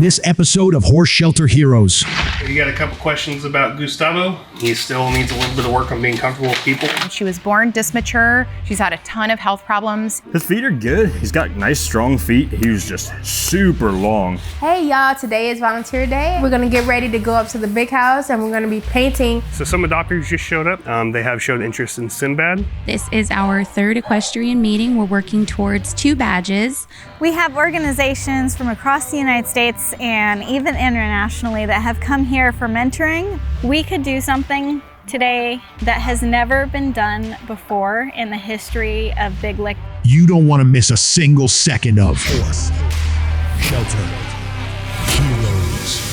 this episode of Horse Shelter Heroes. You got a couple questions about Gustavo. He still needs a little bit of work on being comfortable with people. She was born dysmature. She's had a ton of health problems. His feet are good. He's got nice, strong feet. He was just super long. Hey y'all, today is volunteer day. We're gonna get ready to go up to the big house and we're gonna be painting. So some adopters just showed up. They have showed interest in Sinbad. This is our third equestrian meeting. We're working towards 2 badges. We have organizations from across the United States and even internationally that have come here for mentoring. We could do something today that has never been done before in the history of Big Lick. You don't want to miss a single second of Horse Shelter Heroes.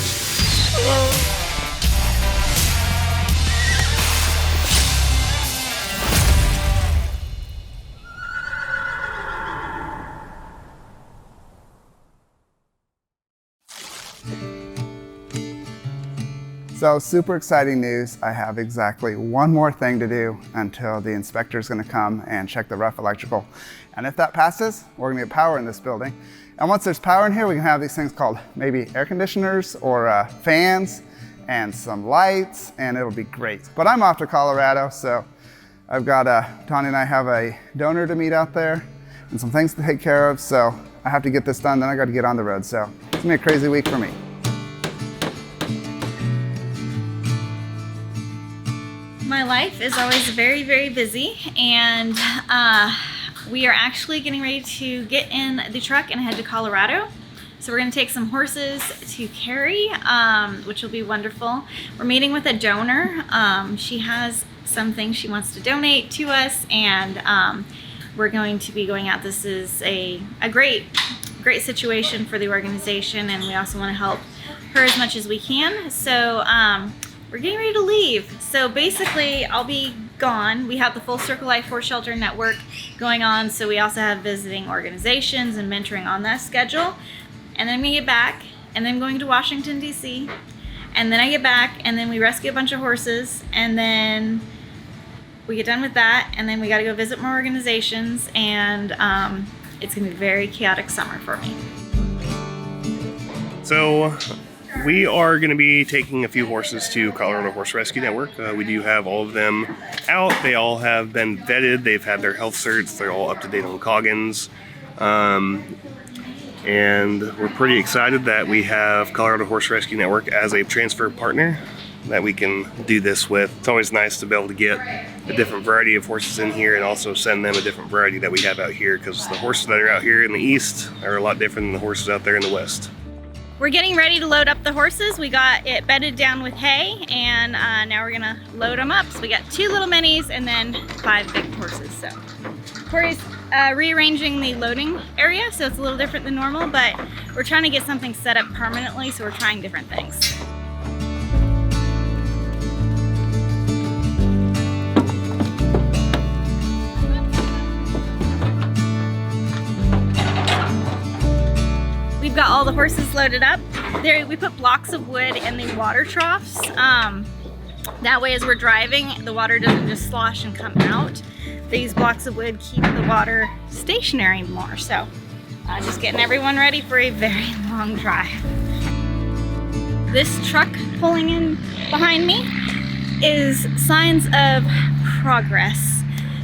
So super exciting news. I have exactly one more thing to do until the inspector is going to come and check the rough electrical. And if that passes, we're going to get power in this building. And once there's power in here, we can have these things called maybe air conditioners or fans and some lights, and it'll be great. But I'm off to Colorado, so I've got Tony and I have a donor to meet out there and some things to take care of. So I have to get this done, then I got to get on the road. So it's going to be a crazy week for me. My life is always very, very busy, and we are actually getting ready to get in the truck and head to Colorado. So we're going to take some horses to carry, which will be wonderful. We're meeting with a donor. She has something she wants to donate to us, and we're going to be going out. This is a great situation for the organization, and we also want to help her as much as we can. So we're getting ready to leave. So basically, I'll be gone. We have the Full Circle Life Horse Shelter Network going on, so we also have visiting organizations and mentoring on that schedule. And then I'm gonna get back, and then I'm going to Washington, D.C., and then I get back, and then we rescue a bunch of horses, and then we get done with that, and then we gotta go visit more organizations, and it's gonna be a very chaotic summer for me. So we are going to be taking a few horses to Colorado Horse Rescue Network. We do have all of them out. They all have been vetted. They've had their health certs. They're all up to date on Coggins. And we're pretty excited that we have Colorado Horse Rescue Network as a transfer partner that we can do this with. It's always nice to be able to get a different variety of horses in here and also send them a different variety that we have out here, because the horses that are out here in the east are a lot different than the horses out there in the west. We're getting ready to load up the horses. We got it bedded down with hay, and now we're gonna load them up. So we got 2 little minis and then 5 big horses. So Corey's rearranging the loading area, so it's a little different than normal, but we're trying to get something set up permanently, so we're trying different things. We've got all the horses loaded up. There, we put blocks of wood in the water troughs. That way, as we're driving, the water doesn't just slosh and come out. These blocks of wood keep the water stationary more. So, just getting everyone ready for a very long drive. This truck pulling in behind me is signs of progress.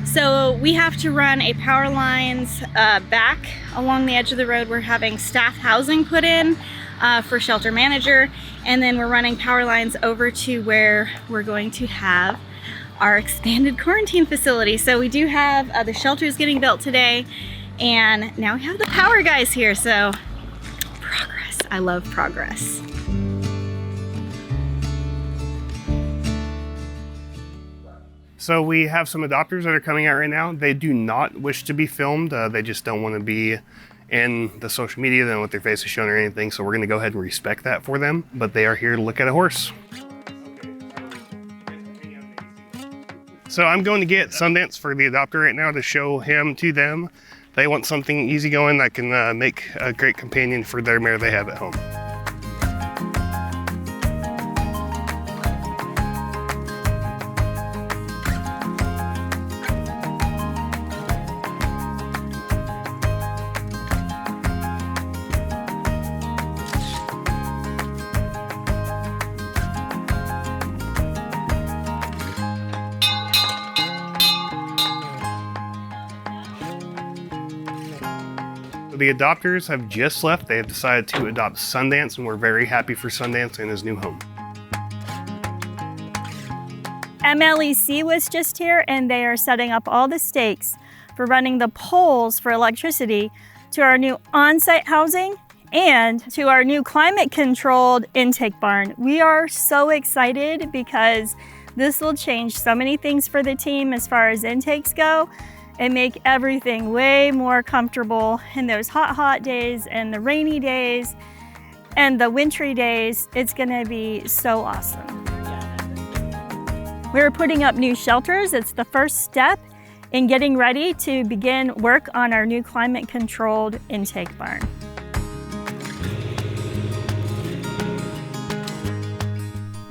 So we have to run a power lines back along the edge of the road. We're having staff housing put in for shelter manager, and then we're running power lines over to where we're going to have our expanded quarantine facility. So we do have the shelters getting built today, and now we have the power guys here. So progress. I love progress. So we have some adopters that are coming out right now. They do not wish to be filmed. They just don't want to be in the social media. They don't want their faces shown or anything. So we're going to go ahead and respect that for them. But they are here to look at a horse. So I'm going to get Sundance for the adopter right now to show him to them. They want something easygoing that can make a great companion for their mare they have at home. The adopters have just left. They have decided to adopt Sundance, and we're very happy for Sundance in his new home. MLEC was just here, and they are setting up all the stakes for running the poles for electricity to our new on-site housing and to our new climate-controlled intake barn. We are so excited because this will change so many things for the team as far as intakes go and make everything way more comfortable in those hot days and the rainy days and the wintry days. It's gonna be so awesome. We're putting up new shelters. It's the first step in getting ready to begin work on our new climate-controlled intake barn.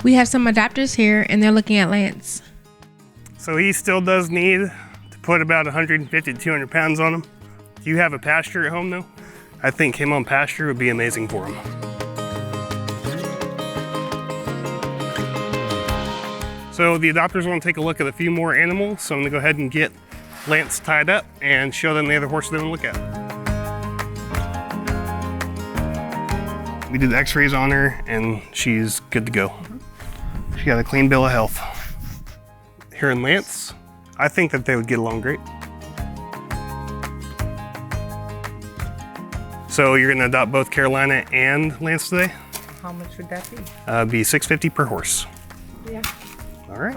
We have some adopters here and they're looking at Lance. So he still does need to put about 150 to 200 pounds on him. Do you have a pasture at home though? I think him on pasture would be amazing for him. So the adopters want to take a look at a few more animals, so I'm gonna go ahead and get Lance tied up and show them the other horses they want to look at. We did x-rays on her and she's good to go. She got a clean bill of health. Her and Lance, I think that they would get along great. So you're gonna adopt both Carolina and Lance today? How much would that be? Be $650 per horse. Yeah. All right.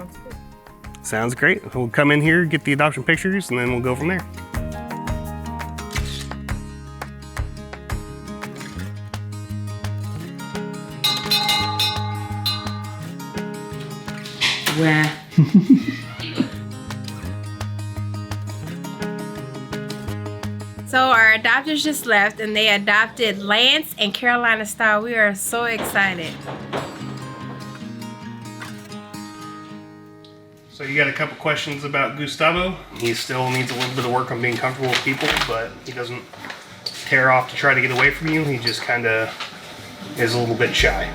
Sounds great. We'll come in here, get the adoption pictures, and then we'll go from there. Where? So our adopters just left and they adopted Lance and Carolina Star. We are so excited. So you got a couple questions about Gustavo. He still needs a little bit of work on being comfortable with people, but he doesn't tear off to try to get away from you. He just kind of is a little bit shy.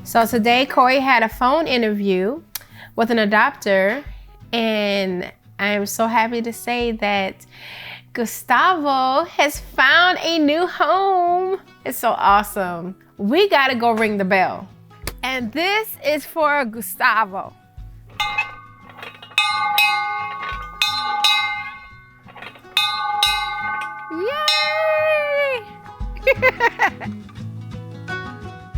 So today Corey had a phone interview with an adopter, and I am so happy to say that Gustavo has found a new home. It's so awesome. We gotta go ring the bell. And this is for Gustavo. Yay!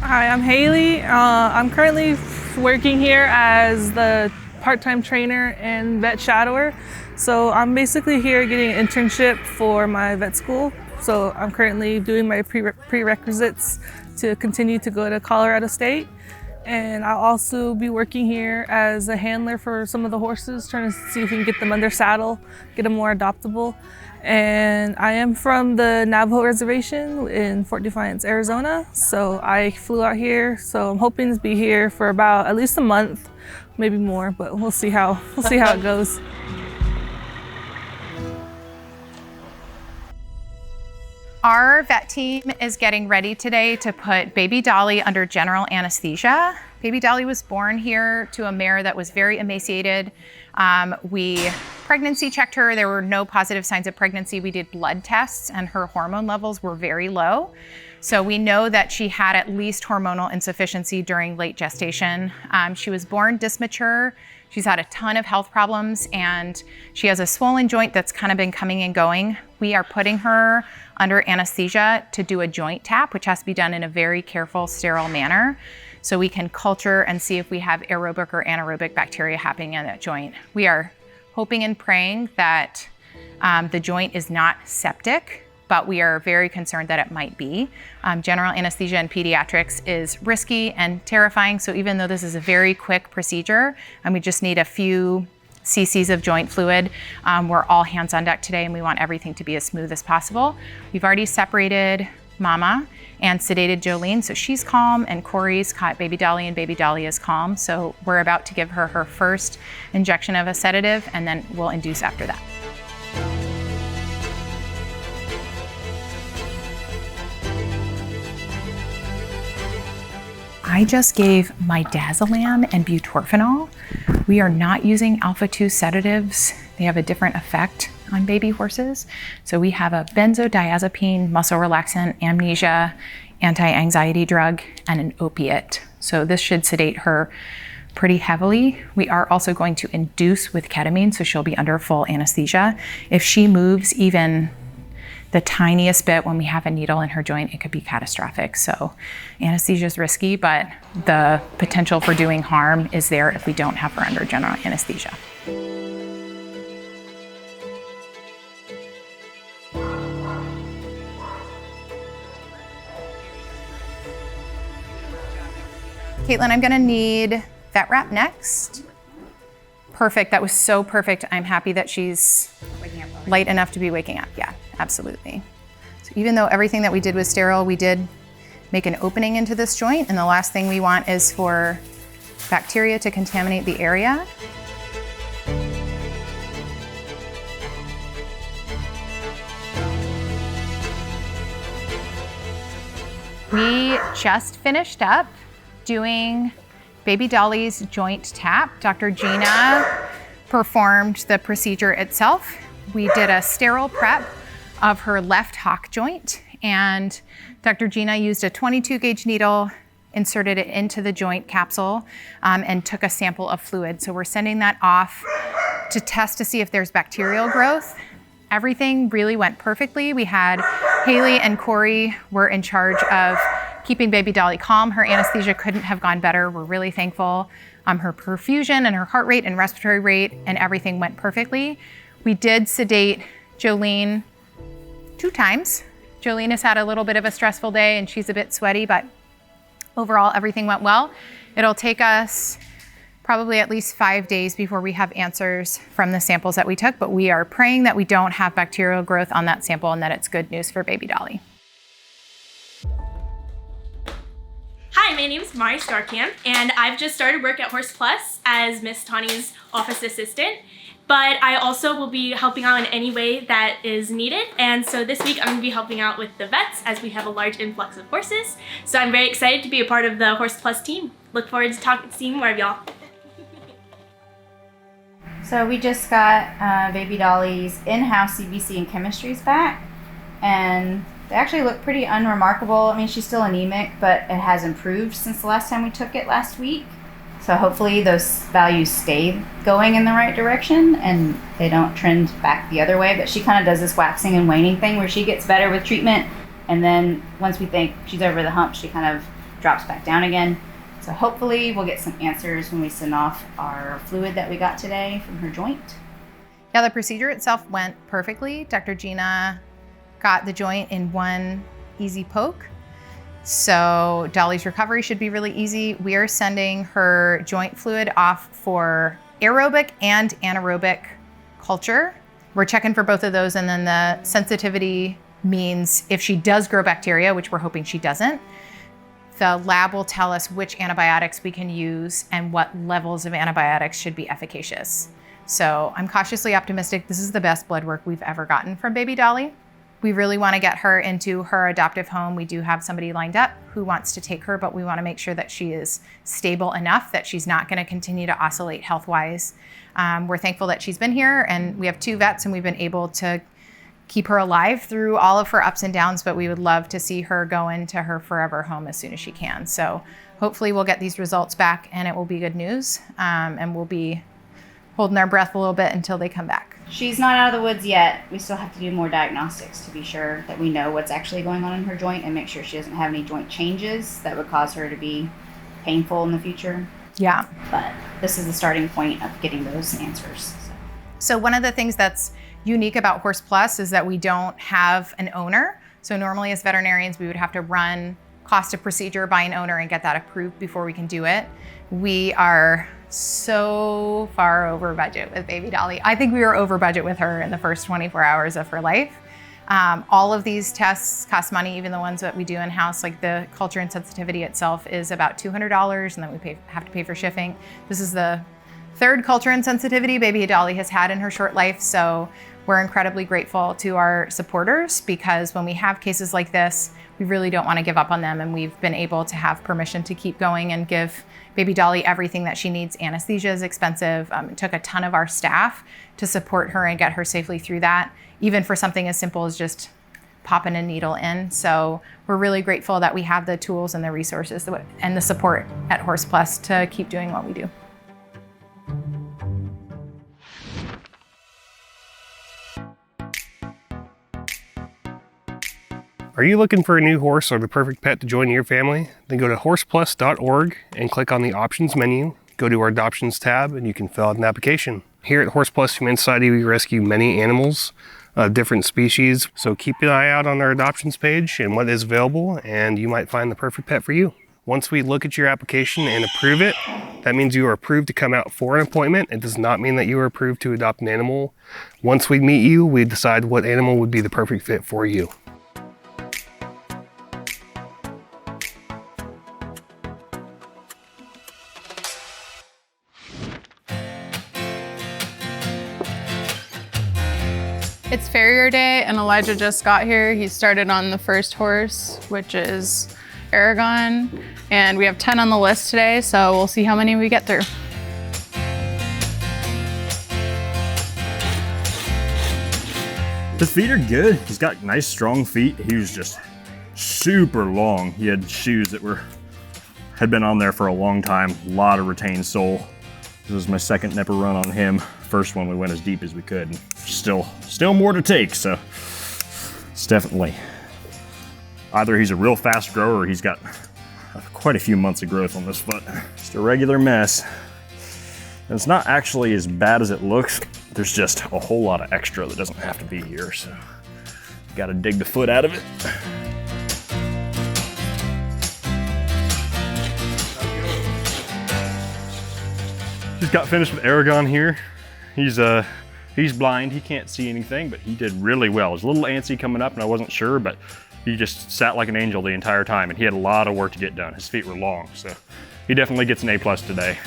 Hi, I'm Haley. I'm currently working here as the part-time trainer and vet shadower. So I'm basically here getting an internship for my vet school. So I'm currently doing my prerequisites to continue to go to Colorado State. And I'll also be working here as a handler for some of the horses, trying to see if we can get them under saddle, get them more adoptable. And I am from the Navajo Reservation in Fort Defiance, Arizona. So I flew out here. So I'm hoping to be here for about at least a month, maybe more, but we'll see how it goes. Our vet team is getting ready today to put baby Dolly under general anesthesia. Baby Dolly was born here to a mare that was very emaciated. We pregnancy checked her. There were no positive signs of pregnancy. We did blood tests and her hormone levels were very low. So we know that she had at least hormonal insufficiency during late gestation. She was born dysmature. She's had a ton of health problems and she has a swollen joint that's kind of been coming and going. We are putting her under anesthesia to do a joint tap, which has to be done in a very careful, sterile manner. So we can culture and see if we have aerobic or anaerobic bacteria happening in that joint. We are hoping and praying that the joint is not septic, but we are very concerned that it might be. General anesthesia in pediatrics is risky and terrifying. So even though this is a very quick procedure and we just need a few cc's of joint fluid, we're all hands on deck today and we want everything to be as smooth as possible. We've already separated Mama and sedated Jolene, so she's calm, and Corey's caught baby Dolly and baby Dolly is calm. So we're about to give her her first injection of a sedative and then we'll induce after that. I just gave midazolam and butorphanol. We are not using alpha-2 sedatives. They have a different effect on baby horses. So we have a benzodiazepine, muscle relaxant, amnesia, anti-anxiety drug, and an opiate. So this should sedate her pretty heavily. We are also going to induce with ketamine, so she'll be under full anesthesia. If she moves even the tiniest bit when we have a needle in her joint, it could be catastrophic. So anesthesia is risky, but the potential for doing harm is there if we don't have her under general anesthesia. Caitlin, I'm gonna need vet wrap next. Perfect, that was so perfect. I'm happy that she's light enough to be waking up. Yeah, absolutely. So even though everything that we did was sterile, we did make an opening into this joint, and the last thing we want is for bacteria to contaminate the area. We just finished up doing baby Dolly's joint tap. Dr. Gina performed the procedure itself. We did a sterile prep of her left hock joint, and Dr. Gina used a 22 gauge needle, inserted it into the joint capsule, and took a sample of fluid. So we're sending that off to test to see if there's bacterial growth. Everything really went perfectly. We had Haley and Corey were in charge of keeping baby Dolly calm. Her anesthesia couldn't have gone better. We're really thankful. Her perfusion and her heart rate and respiratory rate and everything went perfectly. We did sedate Jolene 2 times. Jolene has had a little bit of a stressful day and she's a bit sweaty, but overall everything went well. It'll take us probably at least 5 days before we have answers from the samples that we took, but we are praying that we don't have bacterial growth on that sample and that it's good news for baby Dolly. Hi, my name is Mari Starkamp, and I've just started work at Horse Plus as Miss Tawny's office assistant, but I also will be helping out in any way that is needed, and so this week I'm going to be helping out with the vets as we have a large influx of horses, so I'm very excited to be a part of the Horse Plus team. Look forward to seeing more of y'all. So we just got baby Dolly's in-house CBC and chemistries back, and they actually look pretty unremarkable. I mean, she's still anemic, but it has improved since the last time we took it last week. So hopefully those values stay going in the right direction and they don't trend back the other way. But she kind of does this waxing and waning thing where she gets better with treatment, and then once we think she's over the hump, she kind of drops back down again. So hopefully we'll get some answers when we send off our fluid that we got today from her joint. Yeah, the procedure itself went perfectly. Dr. Gina got the joint in one easy poke. So Dolly's recovery should be really easy. We are sending her joint fluid off for aerobic and anaerobic culture. We're checking for both of those, and then the sensitivity means if she does grow bacteria, which we're hoping she doesn't, the lab will tell us which antibiotics we can use and what levels of antibiotics should be efficacious. So I'm cautiously optimistic. This is the best blood work we've ever gotten from baby Dolly. We really want to get her into her adoptive home. We do have somebody lined up who wants to take her, but we want to make sure that she is stable enough that she's not going to continue to oscillate health-wise. We're thankful that she's been here, and we have 2 vets, and we've been able to keep her alive through all of her ups and downs, but we would love to see her go into her forever home as soon as she can. So hopefully we'll get these results back and it will be good news, and we'll be holding our breath a little bit until they come back. She's not out of the woods yet. We still have to do more diagnostics to be sure that we know what's actually going on in her joint and make sure she doesn't have any joint changes that would cause her to be painful in the future. Yeah. But this is the starting point of getting those answers. So one of the things that's unique about Horse Plus is that we don't have an owner. So normally as veterinarians, we would have to run cost of procedure by an owner and get that approved before we can do it. We are so far over budget with baby Dolly. I think we were over budget with her in the first 24 hours of her life. All of these tests cost money, even the ones that we do in-house, like the culture and sensitivity itself is about $200, and then we have to pay for shipping. This is the 3rd culture and sensitivity baby Dolly has had in her short life, so We're incredibly grateful to our supporters because when we have cases like this, we really don't want to give up on them, and we've been able to have permission to keep going and give baby Dolly everything that she needs. Anesthesia is expensive. It took a ton of our staff to support her and get her safely through that, even for something as simple as just popping a needle in. So we're really grateful that we have the tools and the resources and the support at Horse Plus to keep doing what we do. Are you looking for a new horse or the perfect pet to join your family? Then go to horseplus.org and click on the options menu. Go to our adoptions tab and you can fill out an application. Here at Plus Humane Society, we rescue many animals of different species. So keep an eye out on our adoptions page and what is available, and you might find the perfect pet for you. Once we look at your application and approve it, that means you are approved to come out for an appointment. It does not mean that you are approved to adopt an animal. Once we meet you, we decide what animal would be the perfect fit for you. It's Farrier Day and Elijah just got here. He started on the first horse, which is Aragon, and we have 10 on the list today, so we'll see how many we get through. His feet are good. He's got nice strong feet. He was just super long. He had shoes that had been on there for a long time. A lot of retained sole. This was my second nipper run on him. First one we went as deep as we could. And still more to take, so it's definitely either he's a real fast grower or he's got quite a few months of growth on this foot. Just a regular mess. And it's not actually as bad as it looks. There's just a whole lot of extra that doesn't have to be here, so gotta dig the foot out of it. Just got finished with Aragon here. He's blind, he can't see anything, but he did really well. It was a little antsy coming up and I wasn't sure, but he just sat like an angel the entire time, and he had a lot of work to get done. His feet were long, so he definitely gets an A+ today.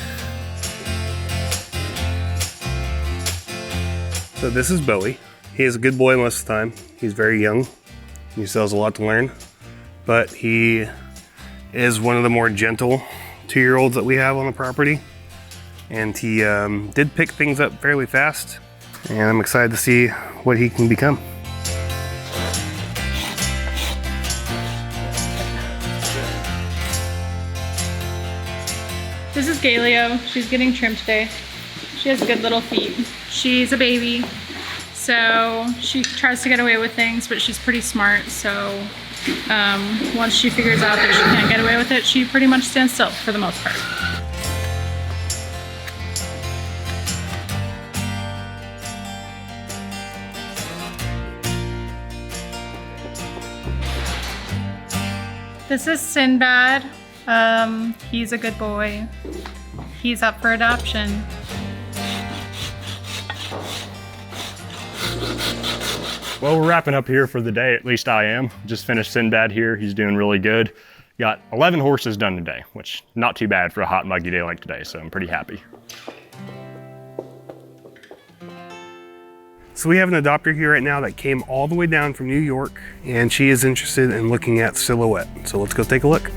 So this is Bowie. He is a good boy most of the time. He's very young. He still has a lot to learn, but he is one of the more gentle 2-year-olds that we have on the property. And he did pick things up fairly fast, and I'm excited to see what he can become. This is Galileo. She's getting trimmed today. She has good little feet. She's a baby, so she tries to get away with things, but she's pretty smart, so once she figures out that she can't get away with it, she pretty much stands still for the most part. This is Sinbad. He's a good boy. He's up for adoption. Well, we're wrapping up here for the day, at least I am. Just finished Sinbad here, he's doing really good. Got 11 horses done today, which not too bad for a hot muggy day like today, so I'm pretty happy. So we have an adopter here right now that came all the way down from New York, and she is interested in looking at Silhouette. So let's go take a look.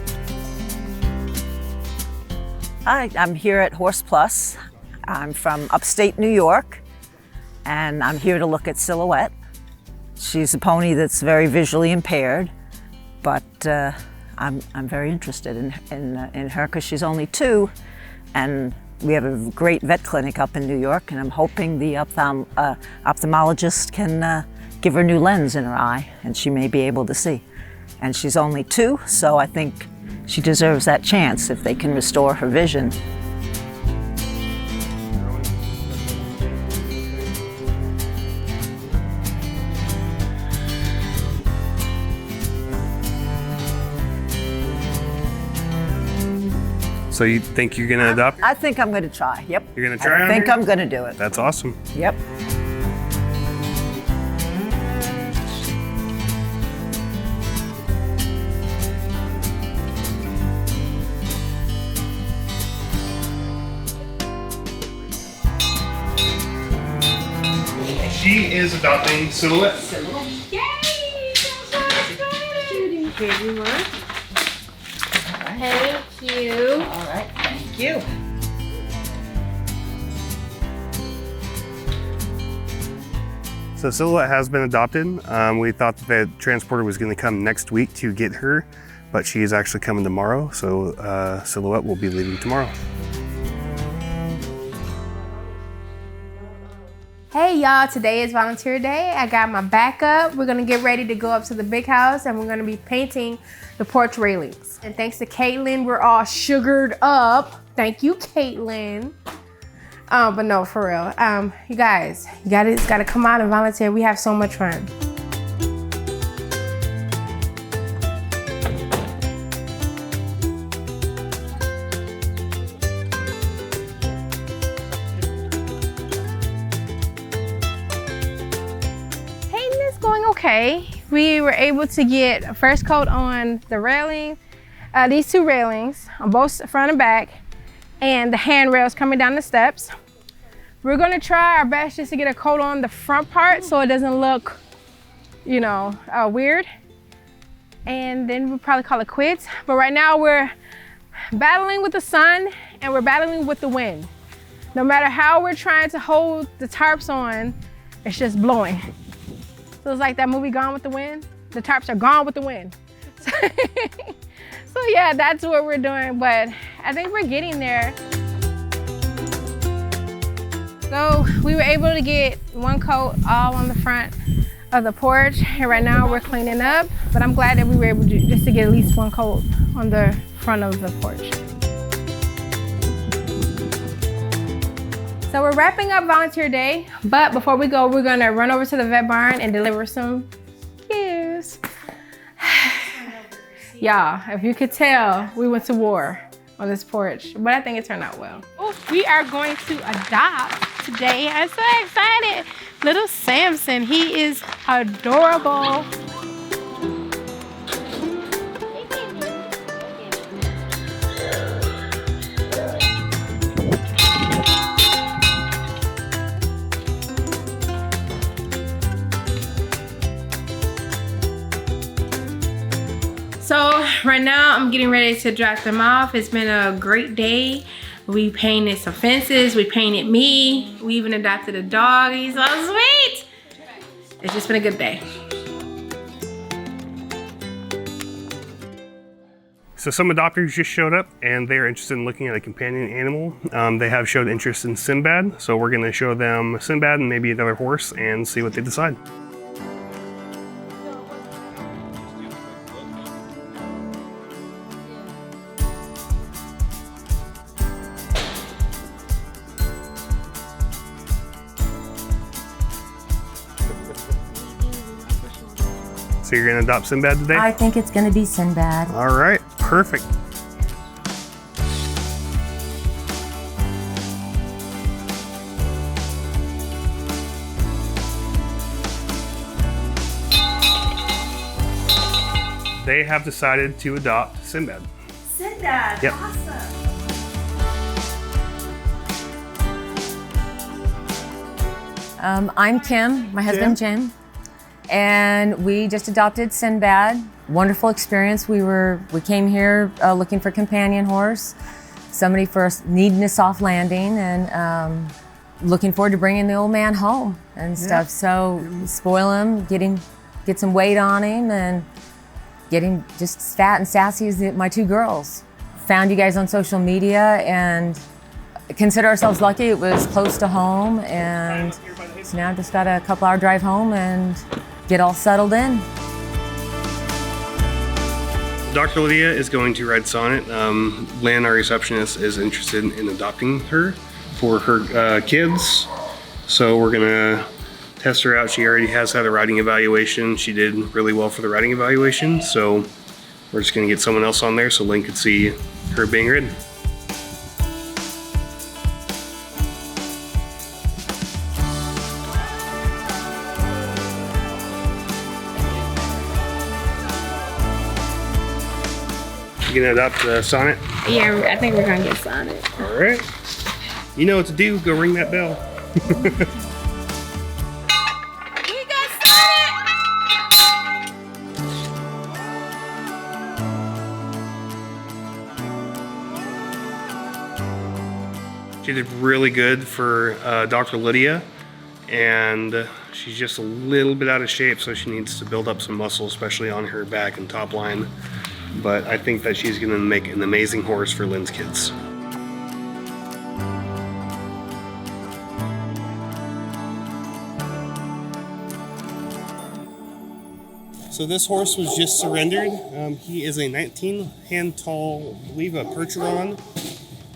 Hi, I'm here at Horse Plus. I'm from upstate New York, and I'm here to look at Silhouette. She's a pony that's very visually impaired, but I'm very interested in her because she's only 2, and we have a great vet clinic up in New York, and I'm hoping the ophthalmologist can give her a new lens in her eye, and she may be able to see. And she's only 2, so I think she deserves that chance if they can restore her vision. So you think you're gonna adopt? I think I'm gonna try, yep. You're gonna try? I think I'm gonna do it. That's awesome. Yep. she is adopting Silhouette. Yay! Here you are. Thank you. All right, thank you. So Silhouette has been adopted. We thought that the transporter was going to come next week to get her, but she is actually coming tomorrow. So Silhouette will be leaving tomorrow. Hey y'all, today is volunteer day. I got my backup. We're gonna get ready to go up to the big house and we're gonna be painting the porch railings. And thanks to Caitlin, we're all sugared up. Thank you, Caitlin. But no, for real. You guys, you gotta come out and volunteer. We have so much fun. Okay, we were able to get a first coat on the railing, these two railings on both front and back, and the handrails coming down the steps. We're gonna try our best just to get a coat on the front part so it doesn't look, you know, weird. And then we'll probably call it quits. But right now we're battling with the sun and we're battling with the wind. No matter how we're trying to hold the tarps on, it's just blowing. So it's like that movie Gone with the Wind. The tarps are gone with the wind. So yeah, that's what we're doing, but I think we're getting there. So we were able to get one coat all on the front of the porch, and right now we're cleaning up, but I'm glad that we were able to just to get at least one coat on the front of the porch. So we're wrapping up volunteer day, but before we go, we're gonna run over to the vet barn and deliver some gifts. Y'all, if you could tell, we went to war on this porch, but I think it turned out well. Oh, we are going to adopt today. I'm so excited. Little Samson, he is adorable. So right now I'm getting ready to drop them off. It's been a great day. We painted some fences, we painted me, we even adopted a dog. He's so sweet. It's just been a good day. So some adopters just showed up and they're interested in looking at a companion animal. They have showed interest in Sinbad, so we're gonna show them Sinbad and maybe another horse and see what they decide. So you're gonna adopt Sinbad today? I think it's gonna be Sinbad. All right, perfect. They have decided to adopt Sinbad. Sinbad, yep. Awesome. I'm Kim, my husband Jim, and we just adopted Sinbad. Wonderful experience. We came here looking for a companion horse, somebody for us needing a soft landing, and looking forward to bringing the old man home and stuff. So spoil him, get some weight on him, and getting just fat and sassy as my two girls. Found you guys on social media and consider ourselves lucky. It was close to home, and so now just got a couple-hour drive home and get all settled in. Dr. Lydia is going to ride Sonnet. Lynn, our receptionist, is interested in adopting her for her kids. So we're gonna test her out. She already has had a riding evaluation. She did really well for the riding evaluation. So we're just gonna get someone else on there so Lynn could see her being ridden. You gonna adopt Sonnet? Yeah, I think we're gonna get Sonnet. All right. You know what to do. Go ring that bell. She did really good for Dr. Lydia, and she's just a little bit out of shape, so she needs to build up some muscle, especially on her back and top line. But I think that she's gonna make an amazing horse for Lynn's kids. So this horse was just surrendered. He is a 19-hand tall, I believe a Percheron.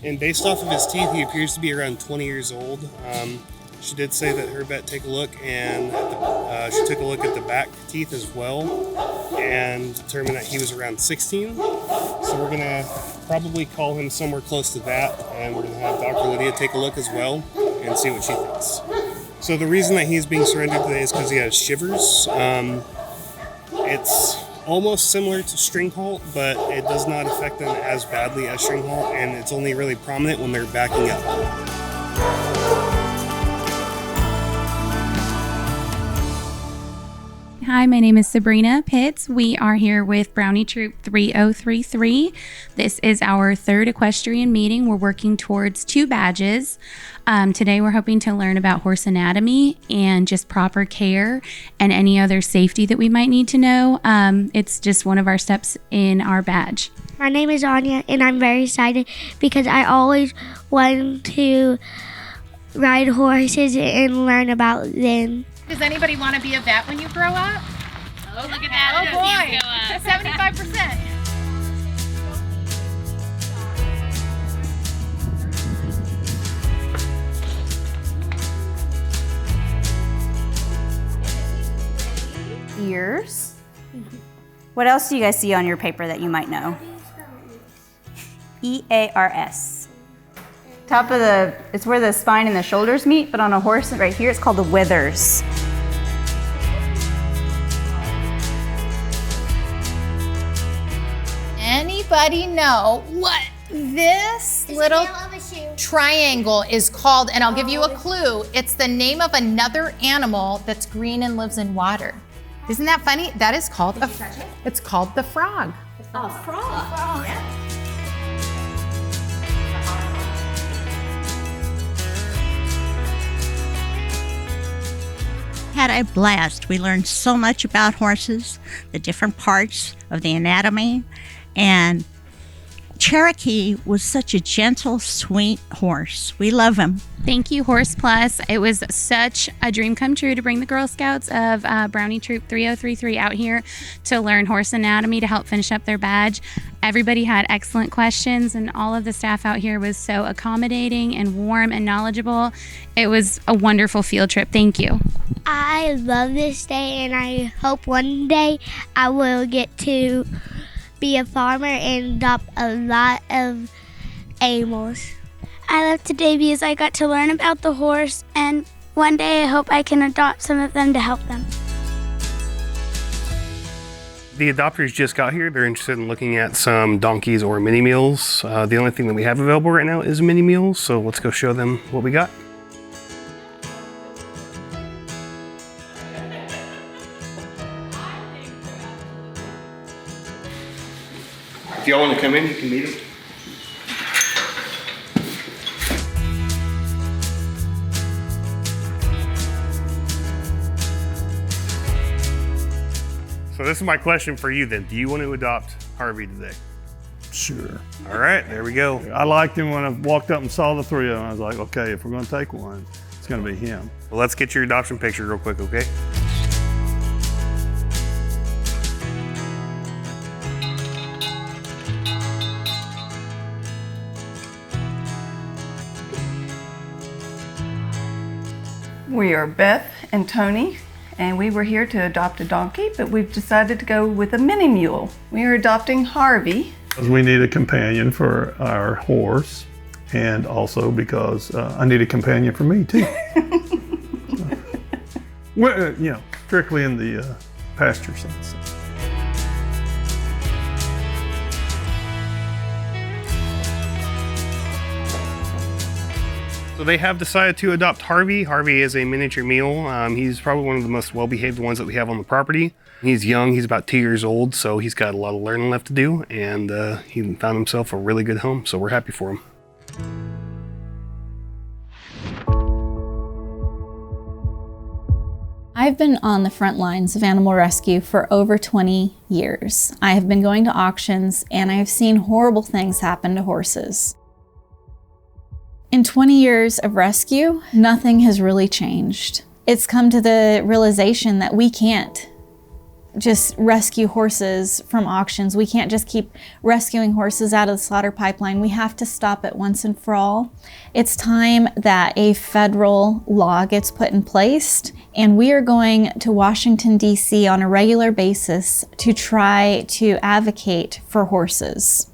And based off of his teeth, he appears to be around 20 years old. She did say that her vet take a look, and she took a look at the back teeth as well and determined that he was around 16. So we're gonna probably call him somewhere close to that, and we're gonna have Dr. Lydia take a look as well and see what she thinks. So the reason that he's being surrendered today is because he has shivers. It's almost similar to string halt, but it does not affect them as badly as string halt, and it's only really prominent when they're backing up. Hi, my name is Sabrina Pitts. We are here with Brownie Troop 3033. This is our third equestrian meeting. We're working towards 2 badges. Today we're hoping to learn about horse anatomy and just proper care and any other safety that we might need to know. It's just one of our steps in our badge. My name is Anya, and I'm very excited because I always wanted to ride horses and learn about them. Does anybody want to be a vet when you grow up? Oh, look at that. Oh boy, 75%. Ears. What else do you guys see on your paper that you might know? EARS. Top of it's where the spine and the shoulders meet, but on a horse right here, it's called the withers. Anybody know what this little triangle is called? And I'll give you a clue. It's the name of another animal that's green and lives in water. Isn't that funny? That is called it's called the frog. Oh, frog. Yeah. Had a blast. We learned so much about horses, the different parts of the anatomy, and Cherokee was such a gentle, sweet horse. We love him. Thank you, Horse Plus. It was such a dream come true to bring the Girl Scouts of Brownie Troop 3033 out here to learn horse anatomy to help finish up their badge. Everybody had excellent questions, and all of the staff out here was so accommodating and warm and knowledgeable. It was a wonderful field trip. Thank you. I love this day, and I hope one day I will get to be a farmer and adopt a lot of animals. I love today because I got to learn about the horse, and one day I hope I can adopt some of them to help them. The adopters just got here. They're interested in looking at some donkeys or mini mules. The only thing that we have available right now is mini mules, so let's go show them what we got. If y'all want to come in, you can meet them. So this is my question for you then. Do you want to adopt Harvey today? Sure. All right, there we go. I liked him when I walked up and saw the 3 of them. I was like, okay, if we're going to take one, it's going to be him. Well, let's get your adoption picture real quick, okay? We are Beth and Tony, and we were here to adopt a donkey, but we've decided to go with a mini mule. We are adopting Harvey. We need a companion for our horse, and also because I need a companion for me too. Well, you know, strictly in the pasture sense. So they have decided to adopt Harvey. Harvey is a miniature mule. He's probably one of the most well-behaved ones that we have on the property. He's young, he's about 2 years old, so he's got a lot of learning left to do, and he found himself a really good home, so we're happy for him. I've been on the front lines of animal rescue for over 20 years. I have been going to auctions and I have seen horrible things happen to horses. In 20 years of rescue, nothing has really changed. It's come to the realization that we can't just rescue horses from auctions. We can't just keep rescuing horses out of the slaughter pipeline. We have to stop it once and for all. It's time that a federal law gets put in place, and we are going to Washington, D.C. on a regular basis to try to advocate for horses.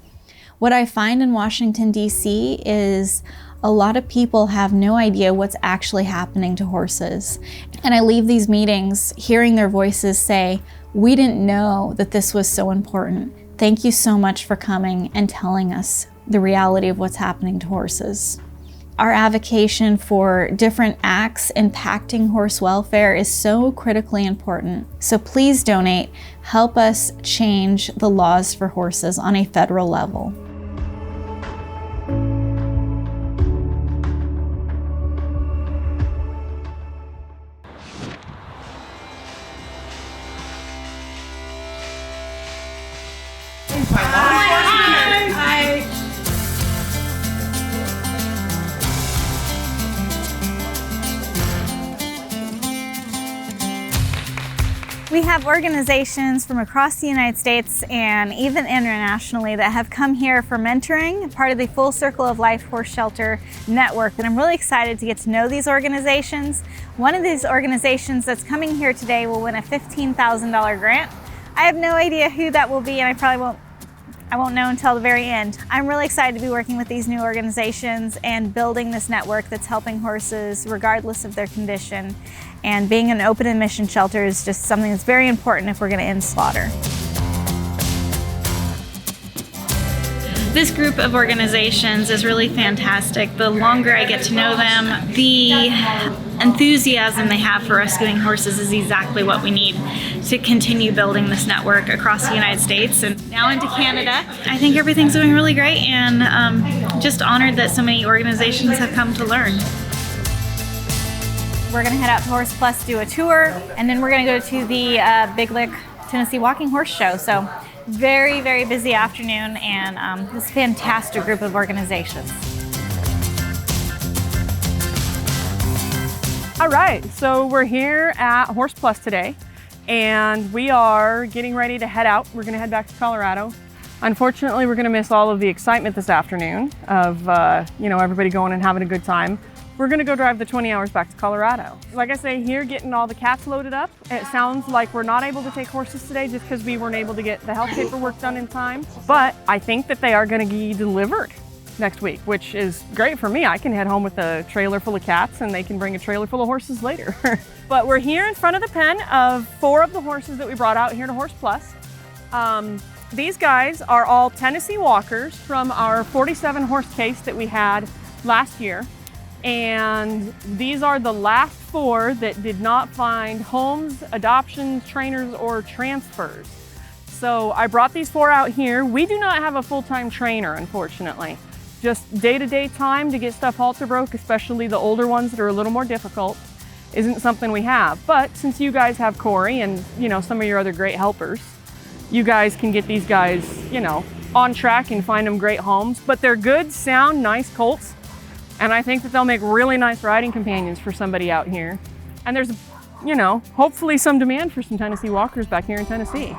What I find in Washington, D.C. is a lot of people have no idea what's actually happening to horses. And I leave these meetings hearing their voices say, "We didn't know that this was so important. Thank you so much for coming and telling us the reality of what's happening to horses." Our advocacy for different acts impacting horse welfare is so critically important. So please donate. Help us change the laws for horses on a federal level. We have organizations from across the United States and even internationally that have come here for mentoring, part of the Full Circle of Life Horse Shelter Network. And I'm really excited to get to know these organizations. One of these organizations that's coming here today will win a $15,000 grant. I have no idea who that will be, and I won't know until the very end. I'm really excited to be working with these new organizations and building this network that's helping horses regardless of their condition. And being an open admission shelter is just something that's very important if we're going to end slaughter. This group of organizations is really fantastic. The longer I get to know them, the enthusiasm they have for rescuing horses is exactly what we need to continue building this network across the United States and now into Canada. I think everything's going really great, and just honored that so many organizations have come to learn. We're going to head out to Horse Plus, do a tour, and then we're going to go to the Big Lick Tennessee Walking Horse Show. So very, very busy afternoon, and this fantastic group of organizations. All right, so we're here at Horse Plus today, and we are getting ready to head out. We're going to head back to Colorado. Unfortunately, we're going to miss all of the excitement this afternoon of everybody going and having a good time. We're going to go drive the 20 hours back to Colorado. Like I say, here getting all the cats loaded up. It sounds like we're not able to take horses today just because we weren't able to get the health paperwork done in time. But I think that they are going to be delivered next week, which is great for me. I can head home with a trailer full of cats and they can bring a trailer full of horses later. But we're here in front of the pen of 4 of the horses that we brought out here to Horse Plus. These guys are all Tennessee walkers from our 47 horse case that we had last year. And these are the last 4 that did not find homes, adoptions, trainers, or transfers. So I brought these 4 out here. We do not have a full-time trainer, unfortunately. Just day-to-day time to get stuff halter broke, especially the older ones that are a little more difficult, isn't something we have. But since you guys have Corey and some of your other great helpers, you guys can get these guys, on track and find them great homes. But they're good, sound, nice colts. And I think that they'll make really nice riding companions for somebody out here. And there's, hopefully some demand for some Tennessee walkers back here in Tennessee.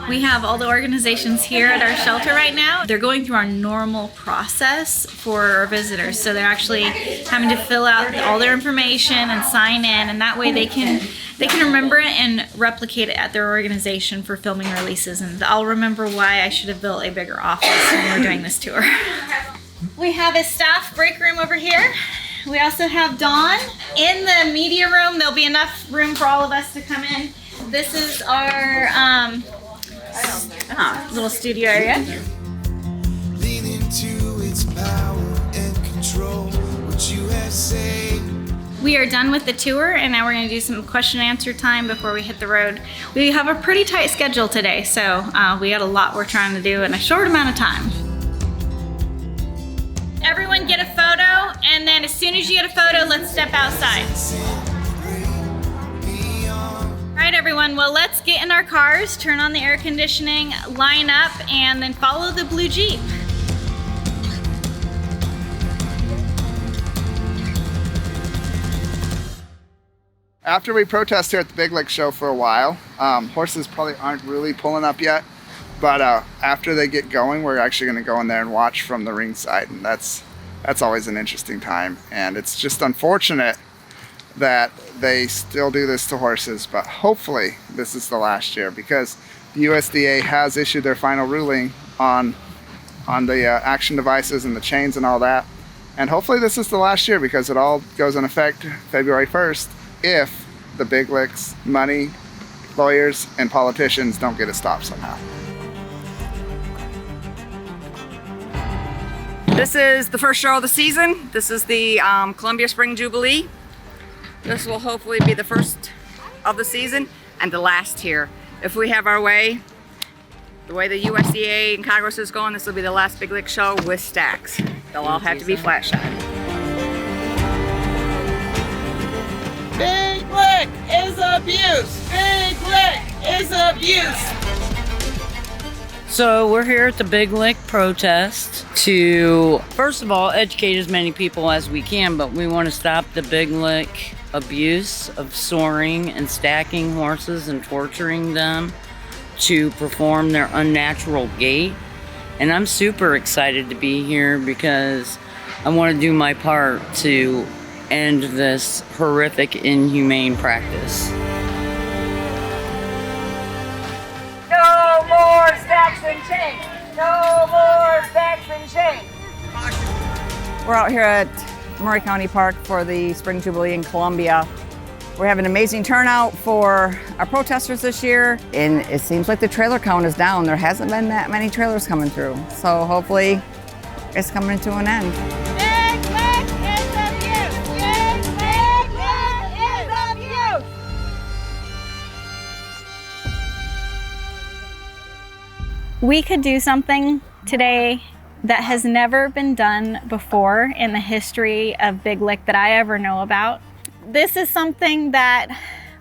We have all the organizations here at our shelter right now. They're going through our normal process for our visitors. So they're actually having to fill out all their information and sign in, and that way they can remember it and replicate it at their organization for filming releases. And I'll remember why I should have built a bigger office when we're doing this tour. We have a staff break room over here. We also have Dawn in the media room. There'll be enough room for all of us to come in. This is our little studio area. Lean into its power and control what you have said. We are done with the tour, and now we're going to do some question and answer time before we hit the road. We have a pretty tight schedule today, so we got a lot we're trying to do in a short amount of time. Everyone everyone get a photo, and then as soon as you get a photo, let's step outside. All right, everyone, well, let's get in our cars, turn on the air conditioning, line up, and then follow the blue Jeep. After we protest here at the Big Lick Show for a while, horses probably aren't really pulling up yet, but after they get going, we're actually going to go in there and watch from the ringside, and that's always an interesting time. And it's just unfortunate that they still do this to horses, but hopefully this is the last year, because the USDA has issued their final ruling on the action devices and the chains and all that, and hopefully this is the last year, because it all goes in effect February 1st if the Big Lick's money, lawyers, and politicians don't get it stopped somehow. This is the first show of the season. This is the Columbia Spring Jubilee. This will hopefully be the first of the season and the last here. If we have our way, the way the USDA and Congress is going, this will be the last Big Lick show with stacks. They'll all have to be flat shot. Big Lick is abuse! Big Lick is abuse! So we're here at the Big Lick protest to, first of all, educate as many people as we can, but we want to stop the Big Lick abuse of soring and stacking horses and torturing them to perform their unnatural gait. And I'm super excited to be here because I want to do my part to end this horrific, inhumane practice. No more stacks and chains! No more stacks and chains! We're out here at Murray County Park for the Spring Jubilee in Columbia. We're having an amazing turnout for our protesters this year, and it seems like the trailer count is down. There hasn't been that many trailers coming through, so hopefully it's coming to an end. We could do something today that has never been done before in the history of Big Lick that I ever know about. This is something that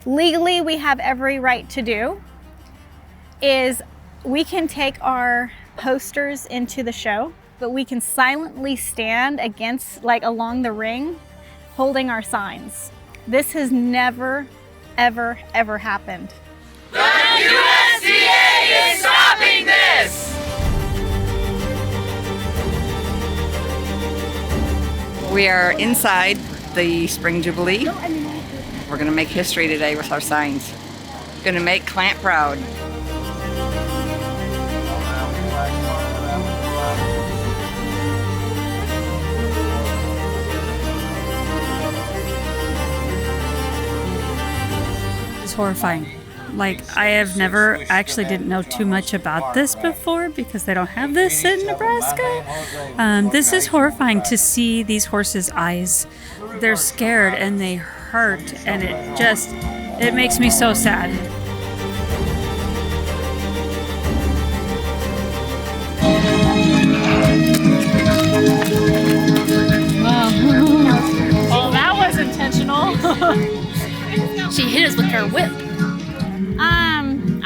legally we have every right to do, is we can take our posters into the show, but we can silently stand against, like along the ring, holding our signs. This has never, ever, ever happened. The USDA is stopping this! We are inside the Spring Jubilee. We're going to make history today with our signs. Going to make Clamp proud. It's horrifying. Like, I have never actually didn't know too much about this before because they don't have this in Nebraska. This is horrifying to see these horses' eyes. They're scared and they hurt, and it makes me so sad. Well, that was intentional. She hit us with her whip.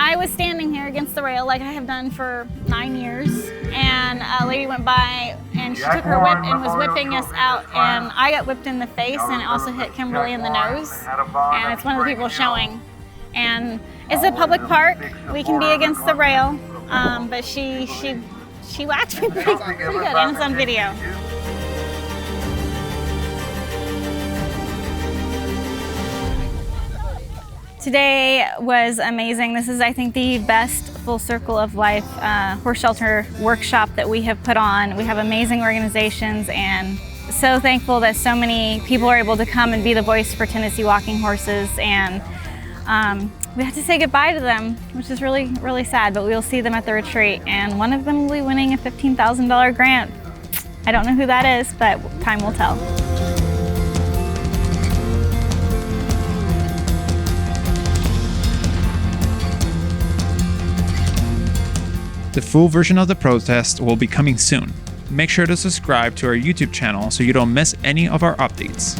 I was standing here against the rail like I have done for 9 years, and a lady went by and she took her whip and was whipping us out, and I got whipped in the face, and it also hit Kimberly in the nose, and it's one of the people showing. And it's a public park. We can be against the rail, but she whacked me pretty good, and it's on video. Today was amazing. This is, I think, the best full circle of life horse shelter workshop that we have put on. We have amazing organizations, and so thankful that so many people are able to come and be the voice for Tennessee walking horses. And we have to say goodbye to them, which is really, really sad, but we'll see them at the retreat, and one of them will be winning a $15,000 grant. I don't know who that is, but time will tell. The full version of the protest will be coming soon. make sure to subscribe to our YouTube channel so you don't miss any of our updates.